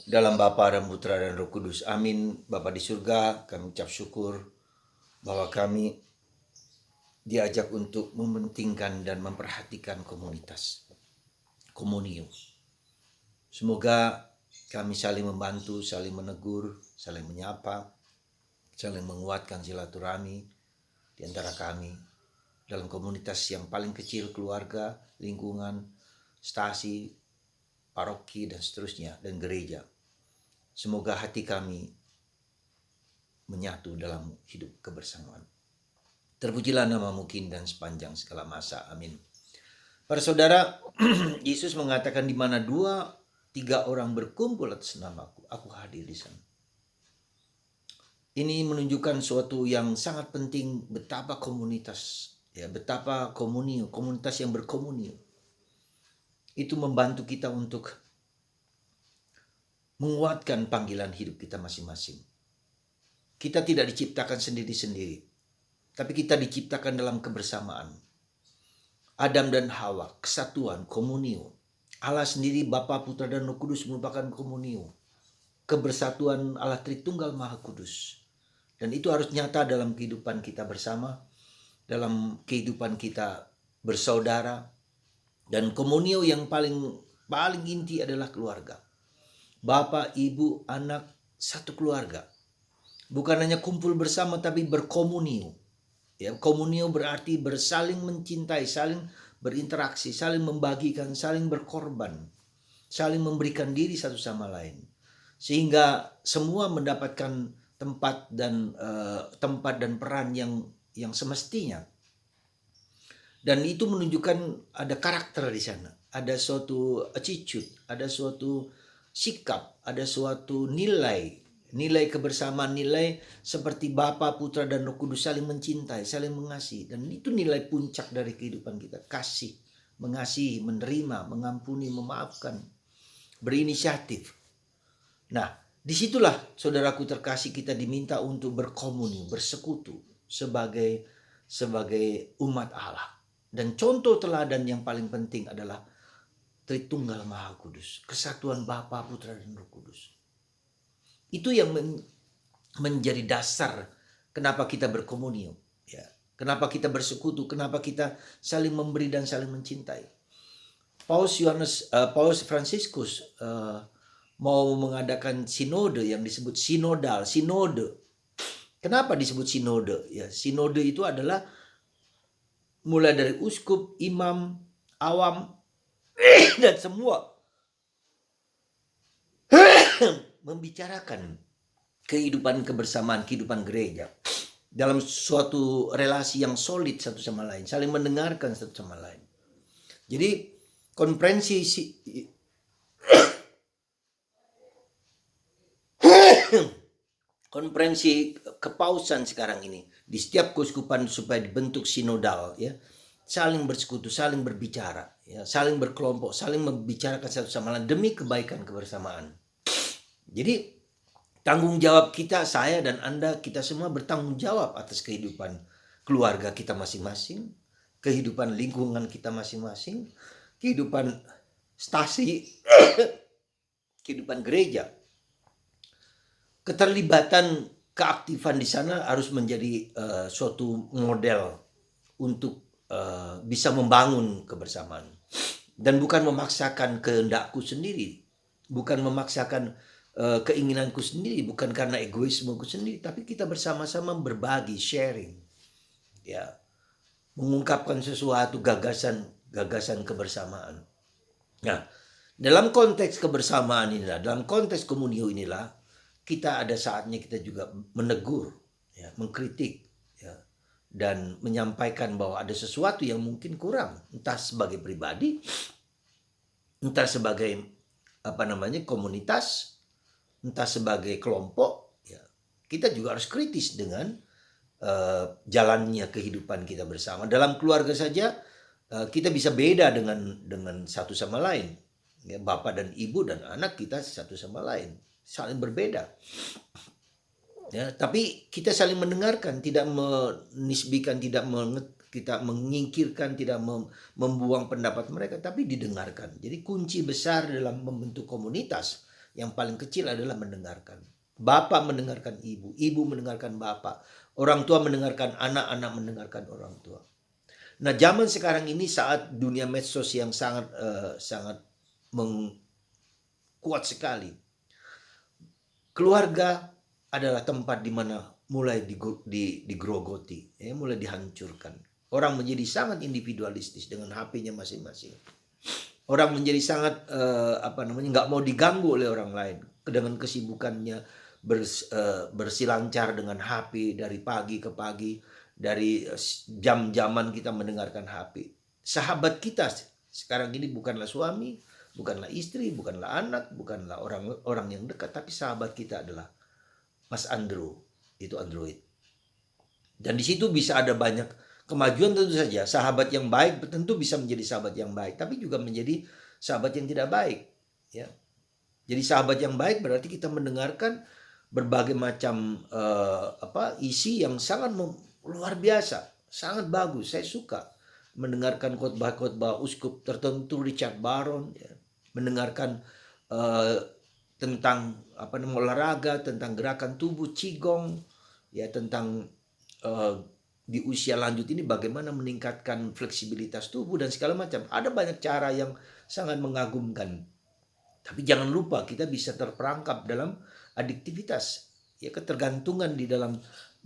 Dalam Bapa dan Putra dan Roh Kudus. Amin. Bapa di surga, kami ucap syukur bahwa kami diajak untuk mementingkan dan memperhatikan komunitas, komunio. Semoga kami saling membantu, saling menegur, saling menyapa, saling menguatkan silaturahmi di antara kami dalam komunitas yang paling kecil, keluarga, lingkungan, stasi, paroki, dan seterusnya, dan gereja. Semoga hati kami menyatu dalam hidup kebersamaan. Terpujilah namamu kini dan sepanjang segala masa. Amin. Para saudara, Yesus mengatakan di mana 2-3 orang berkumpul atas namaku, aku hadir di sana. Ini menunjukkan suatu yang sangat penting, betapa komunitas, ya, betapa komunio, komunitas yang berkomunio. Itu membantu kita untuk menguatkan panggilan hidup kita masing-masing. Kita tidak diciptakan sendiri-sendiri, tapi kita diciptakan dalam kebersamaan. Adam dan Hawa, kesatuan, komunio. Allah sendiri, Bapa, Putra, dan Roh Kudus merupakan komunio. Kebersatuan Allah Tritunggal Maha Kudus. Dan itu harus nyata dalam kehidupan kita bersama, dalam kehidupan kita bersaudara. Dan komunio yang paling inti adalah keluarga. Bapak, ibu, anak, satu keluarga. Bukan hanya kumpul bersama tapi berkomunio. Ya, komunio berarti bersaling mencintai, saling berinteraksi, saling membagikan, saling berkorban, saling memberikan diri satu sama lain. Sehingga semua mendapatkan tempat dan peran yang semestinya. Dan itu menunjukkan ada karakter di sana, ada suatu attitude, ada suatu sikap, ada suatu nilai kebersamaan, nilai seperti Bapa, Putra, dan Roh Kudus saling mencintai, saling mengasihi. Dan itu nilai puncak dari kehidupan kita, kasih, mengasihi, menerima, mengampuni, memaafkan, berinisiatif. Nah, disitulah saudaraku terkasih kita diminta untuk berkomunikasi, bersekutu sebagai umat Allah. Dan contoh teladan yang paling penting adalah Tritunggal Maha Kudus, kesatuan Bapa, Putra, dan Roh Kudus. Itu yang menjadi dasar kenapa kita berkomunio, ya. Kenapa kita bersekutu, kenapa kita saling memberi dan saling mencintai. Paus Fransiskus mau mengadakan sinode yang disebut sinode. Kenapa disebut sinode? Ya, sinode itu adalah mulai dari uskup, imam, awam, dan semua membicarakan kehidupan kebersamaan, kehidupan gereja dalam suatu relasi yang solid satu sama lain, saling mendengarkan satu sama lain. Jadi konferensi kepausan sekarang ini di setiap keuskupan supaya dibentuk sinodal, ya, saling bersekutu, saling berbicara, ya, saling berkelompok, saling membicarakan satu sama lain demi kebaikan kebersamaan. Jadi tanggung jawab kita, saya dan Anda, kita semua bertanggung jawab atas kehidupan keluarga kita masing-masing, kehidupan lingkungan kita masing-masing, kehidupan stasi, kehidupan gereja. Keterlibatan, keaktifan di sana harus menjadi suatu model untuk bisa membangun kebersamaan. Dan bukan memaksakan kehendakku sendiri, bukan memaksakan keinginanku sendiri, bukan karena egoismeku sendiri, tapi kita bersama-sama berbagi, sharing, ya, mengungkapkan sesuatu gagasan kebersamaan. Nah, dalam konteks kebersamaan inilah, dalam konteks komunio inilah, kita ada saatnya kita juga menegur, ya, mengkritik, ya, dan menyampaikan bahwa ada sesuatu yang mungkin kurang, entah sebagai pribadi, entah sebagai komunitas, entah sebagai kelompok, ya, kita juga harus kritis dengan jalannya kehidupan kita bersama. Dalam keluarga saja kita bisa beda dengan satu sama lain, ya, bapak dan ibu dan anak kita satu sama lain, saling berbeda, ya, tapi kita saling mendengarkan, tidak menisbikan, tidak menyingkirkan, tidak membuang pendapat mereka, tapi didengarkan. Jadi kunci besar dalam membentuk komunitas Yang paling kecil adalah mendengarkan. Bapak mendengarkan ibu, ibu mendengarkan bapak, orang tua mendengarkan anak, anak mendengarkan orang tua. Nah, zaman sekarang ini saat dunia medsos yang sangat kuat sekali, keluarga adalah tempat di mana mulai digrogoti, mulai dihancurkan. Orang menjadi sangat individualistis dengan HP-nya masing-masing. Orang menjadi sangat nggak mau diganggu oleh orang lain dengan kesibukannya bersilancar dengan HP dari pagi ke pagi, dari jam-jaman kita mendengarkan HP. Sahabat kita sekarang ini bukanlah suami, bukanlah istri, bukanlah anak, bukanlah orang yang dekat, tapi sahabat kita adalah Mas Andrew, itu Android. Dan di situ bisa ada banyak kemajuan tentu saja. Sahabat yang baik tentu bisa menjadi sahabat yang baik, tapi juga menjadi sahabat yang tidak baik. Ya. Jadi sahabat yang baik berarti kita mendengarkan berbagai macam isi yang sangat luar biasa, sangat bagus. Saya suka mendengarkan khotbah-khotbah uskup tertentu, Richard Barron, ya. Mendengarkan tentang olahraga, tentang gerakan tubuh, qigong, ya, tentang di usia lanjut ini bagaimana meningkatkan fleksibilitas tubuh dan segala macam. Ada banyak cara yang sangat mengagumkan. Tapi jangan lupa kita bisa terperangkap dalam adiktivitas, ya, ketergantungan di dalam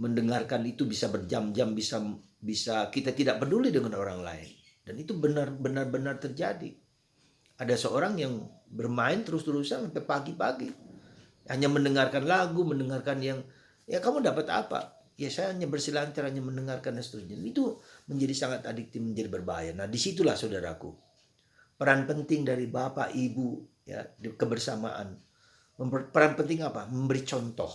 mendengarkan itu bisa berjam-jam, bisa kita tidak peduli dengan orang lain. Dan itu benar-benar terjadi. Ada seorang yang bermain terus-terusan sampai pagi-pagi, hanya mendengarkan lagu, mendengarkan yang, ya, kamu dapat apa? Ya, saya hanya berselancar, hanya mendengarkan dan seterusnya. Itu menjadi sangat adiktif, menjadi berbahaya. Nah, disitulah saudaraku, peran penting dari bapak, ibu, ya, kebersamaan. Peran penting apa? Memberi contoh.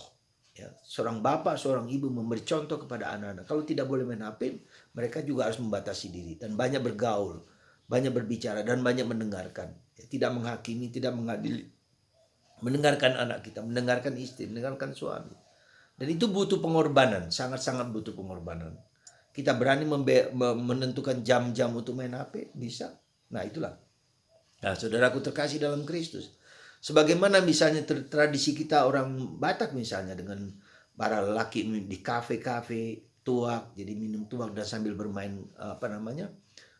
Ya, seorang bapak, seorang ibu memberi contoh kepada anak-anak. Kalau tidak boleh main HP, mereka juga harus membatasi diri dan banyak bergaul, banyak berbicara dan banyak mendengarkan. Ya, tidak menghakimi, tidak mengadili. Mendengarkan anak kita, mendengarkan istri, mendengarkan suami. Dan itu butuh pengorbanan, sangat-sangat butuh pengorbanan. Kita berani menentukan jam-jam untuk main HP, bisa. Nah, itulah. Nah, saudaraku terkasih dalam Kristus. Sebagaimana misalnya tradisi kita orang Batak misalnya dengan para lelaki di kafe-kafe tuak, jadi minum tuak dan sambil bermain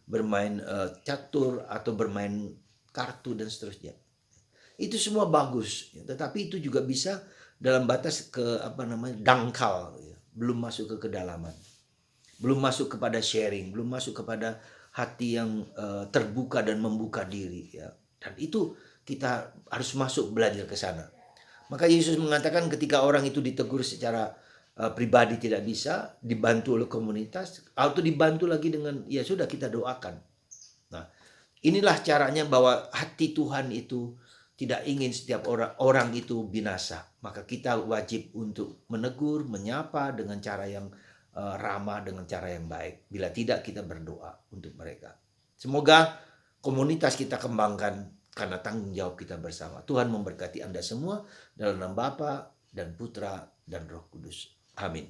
bermain catur atau bermain kartu dan seterusnya. Itu semua bagus, ya, tetapi itu juga bisa dalam batas dangkal, ya, belum masuk ke kedalaman, belum masuk kepada sharing, belum masuk kepada hati yang terbuka dan membuka diri, ya. Dan itu kita harus masuk belajar ke sana. Maka Yesus mengatakan ketika orang itu ditegur secara pribadi tidak bisa, dibantu oleh komunitas, atau dibantu lagi dengan, ya sudah, kita doakan. Nah, inilah caranya bahwa hati Tuhan itu tidak ingin setiap orang itu binasa. Maka kita wajib untuk menegur, menyapa dengan cara yang ramah, dengan cara yang baik. Bila tidak, kita berdoa untuk mereka. Semoga komunitas kita kembangkan karena tanggung jawab kita bersama. Tuhan memberkati Anda semua dalam nama Bapa dan Putra dan Roh Kudus. Amin.